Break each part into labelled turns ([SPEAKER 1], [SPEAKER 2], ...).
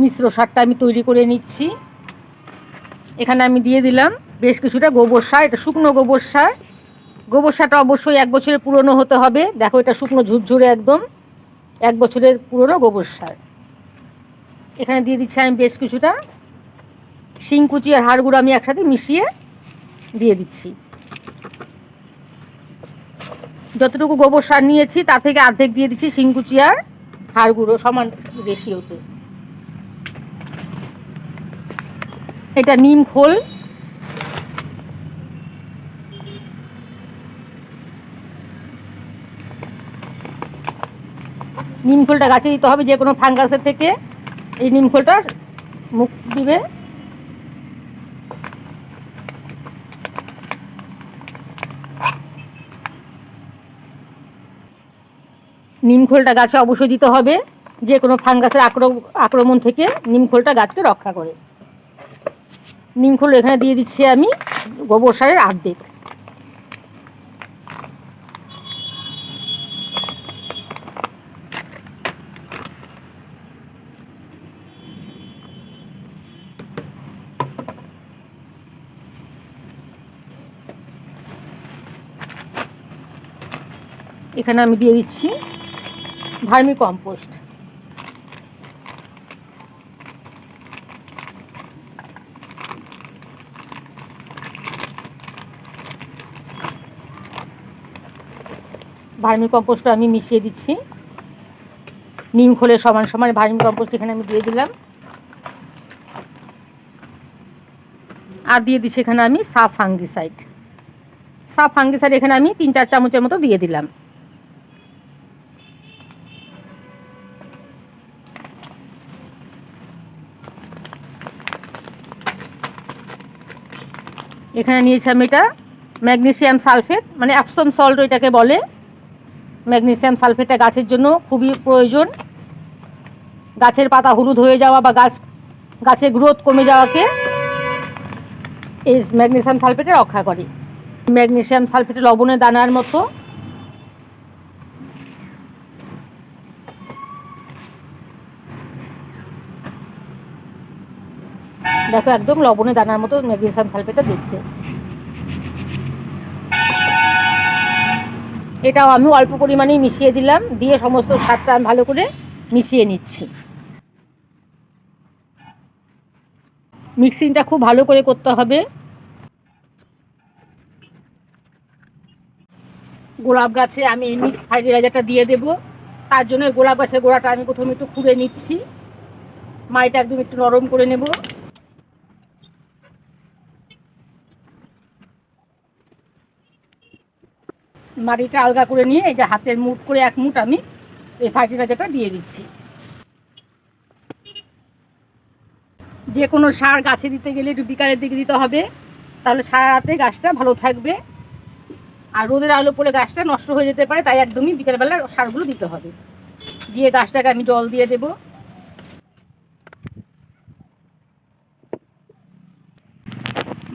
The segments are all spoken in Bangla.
[SPEAKER 1] মিশ্র সারটা আমি তৈরি করে নিচ্ছি। এখানে আমি দিয়ে দিলাম বেশ কিছুটা গোবর সার। এটা শুকনো গোবর সার। গোবর সারটা অবশ্যই 1 বছরের পুরনো হতে হবে। দেখো এটা শুকনো ঝুরঝুরে একদম 1 বছরের পুরনো গোবর সার। এখানে দিয়ে দিচ্ছি আমি বেশ কিছুটা শিংকুচি আর হাড় গুঁড়ো আমি একসাথে মিশিয়ে দিয়ে দিচ্ছি। যতটুকু গোবর সার নিয়েছি তার থেকে অর্ধেক দিয়ে দিচ্ছি শিংকুচি আর হাড় গুঁড়ো সমান রেশিওতে। এটা নিম খোল। নিম খোলটা গাছে দিতে হবে, যে কোনো ফাঙ্গাসের থেকে এই নিম খোলটা মুক্তি দিবে। নিম খোলটা গাছে অবশ্যই দিতে হবে, যে কোনো ফাঙ্গাসের আক্রমণ থেকে নিম খোলটা গাছকে রক্ষা করে। নিম খোল এখানে দিয়ে দিচ্ছি আমি গোবর সারের অর্ধেক। এখানে আমি দিয়ে দিচ্ছি ভার্মি কম্পোস্ট। ভার্মি কম্পোস্টটা আমি মিশিয়ে দিচ্ছি নিম খোলের সমান সমান। ভার্মি কম্পোস্ট এখানে আমি দিয়ে দিলাম। আর দিয়ে দিচ্ছি এখানে আমি সাফ ফাঙ্গিসাইড। সাফ ফাঙ্গিসাইড এখানে আমি 3-4 চামচের মতো দিয়ে দিলাম। এখানে নিয়েছি আমি এটা ম্যাগনেসিয়াম সালফেট, মানে অ্যাপসম সল্ট এটাকে বলে। ম্যাগনেসিয়াম সালফেটটা গাছের জন্য খুবই প্রয়োজন। গাছের পাতা হলুদ হয়ে যাওয়া বা গাছের গ্রোথ কমে যাওয়াকে এই ম্যাগনেসিয়াম সালফেটে রক্ষা করে। ম্যাগনেসিয়াম সালফেটে লবণের দানার মতো। দেখো একদম লবণের দানার মতো ম্যাগনেসিয়াম সালফেটটা দেখতে। এটাও আমি অল্প পরিমাণেই মিশিয়ে দিলাম, দিয়ে সমস্ত সারটা আমি ভালো করে মিশিয়ে নিচ্ছি। মিক্সিংটা খুব ভালো করে করতে হবে। গোলাপ গাছে আমি এই মিক্স ফার্টিলাইজারটা দিয়ে দেব। তার জন্য গোলাপ গাছের গোড়াটা আমি প্রথমে একটু খুঁড়ে নিচ্ছি। মাটিটা একদম একটু নরম করে নেব। মাটিটা আলগা করে নিয়ে এই যে হাতের মুঠ করে 1 মুঠ আমি এই ফার্টিলাইজারটা দিয়ে দিচ্ছি। যে কোনো সার গাছে দিতে গেলে একটু বিকালের দিকে দিতে হবে, তাহলে সারা রাতে গাছটা ভালো থাকবে। আর রোদের আলো পড়ে গাছটা নষ্ট হয়ে যেতে পারে, তাই একদমই বিকেলবেলা সারগুলো দিতে হবে। দিয়ে গাছটাকে আমি জল দিয়ে দেব।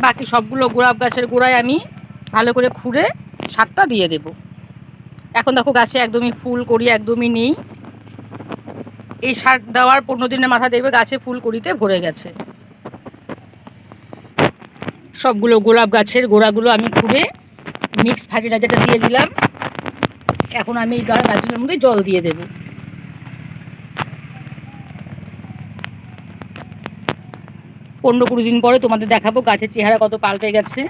[SPEAKER 1] বাকি সবগুলো গোলাপ গাছের গোড়ায় আমি ভালো করে খুঁড়ে সারটা দিয়ে দেব। এখন দেখো গাছে একদমই ফুল কড়ি একদমই নেই। এই সার দেওয়ার 15 দিনের মাথা দেখবে গাছে ফুল কড়িতে ভরে গেছে। সবগুলো গোলাপ গাছের গোড়াগুলো আমি খুঁড়ে মিক্স ফার্টিলাইজারটা দিয়ে দিলাম। এখন আমি এই গাছগুলোর মধ্যে জল দিয়ে দেব। পনেরো 20 দিন পরে তোমাদের দেখাবো গাছের চেহারা কত পাল্টে গেছে।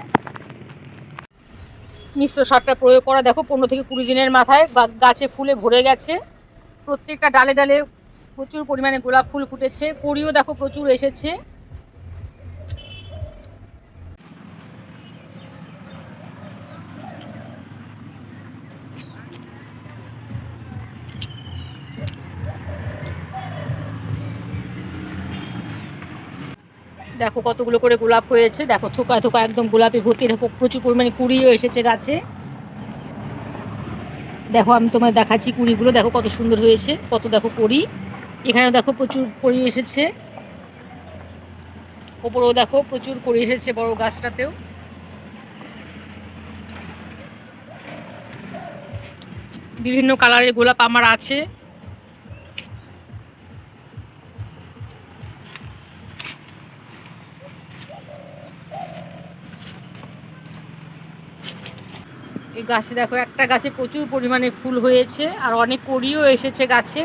[SPEAKER 1] মিশ্র সারটা প্রয়োগ করা দেখো 15 থেকে 20 দিনের মাথায় গাছে ফুলে ভরে গেছে। প্রত্যেকটা ডালে ডালে প্রচুর পরিমাণে গোলাপ ফুল ফুটেছে, কড়িও দেখো প্রচুর এসেছে। দেখো কতগুলো করে গোলাপ হয়েছে। দেখো থোকা থোকা একদম গোলাপি ভর্তি। দেখো প্রচুর পরিমাণে কুড়িও এসেছে গাছে। দেখো আমি তোমায় দেখাচ্ছি কুড়িগুলো, দেখো কত সুন্দর হয়েছে, কত দেখো কুড়ি। এখানেও দেখো প্রচুর কুড়ি এসেছে। ওপরেও দেখো প্রচুর কুড়ি এসেছে বড় গাছটাতেও। বিভিন্ন কালারের গোলাপ আমার আছে। এই গাছে দেখো, একটা গাছে প্রচুর পরিমাণে ফুল হয়েছে আর অনেক কড়িও এসেছে গাছে।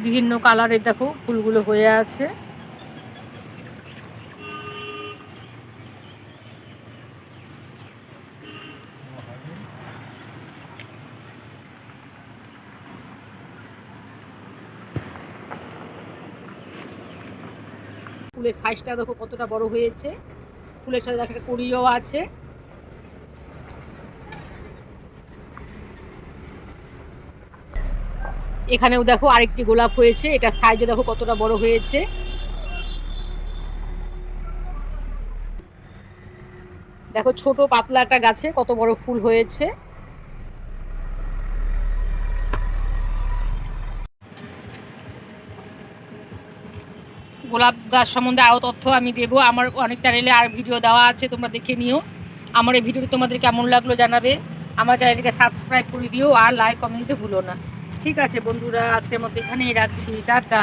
[SPEAKER 1] বিভিন্ন কালারের দেখো ফুলগুলো হয়ে আছে। ফুলের সাইজটা দেখো কতটা বড় হয়েছে। ফুলের সাথে দেখো একটা কড়িও আছে। এখানেও দেখো আরেকটি গোলাপ হয়েছে, এটা সাইজে দেখো কতটা বড় হয়েছে। দেখো ছোট পাতলা একটা গাছে কত বড় ফুল হয়েছে। গোলাপ গাছ সম্বন্ধে আরও তথ্য আমি দেবো, আমার অনেক চ্যানেলে আর ভিডিও দেওয়া আছে, তোমরা দেখে নিও। আমার এই ভিডিওটি তোমাদের কেমন লাগলো জানাবে। আমার চ্যানেলটিকে সাবস্ক্রাইব করে দিও আর লাইক কমেন্ট দিতে ভুলো না। ঠিক আছে বন্ধুরা, আজকের মতো এখানেই রাখছি, টাটা।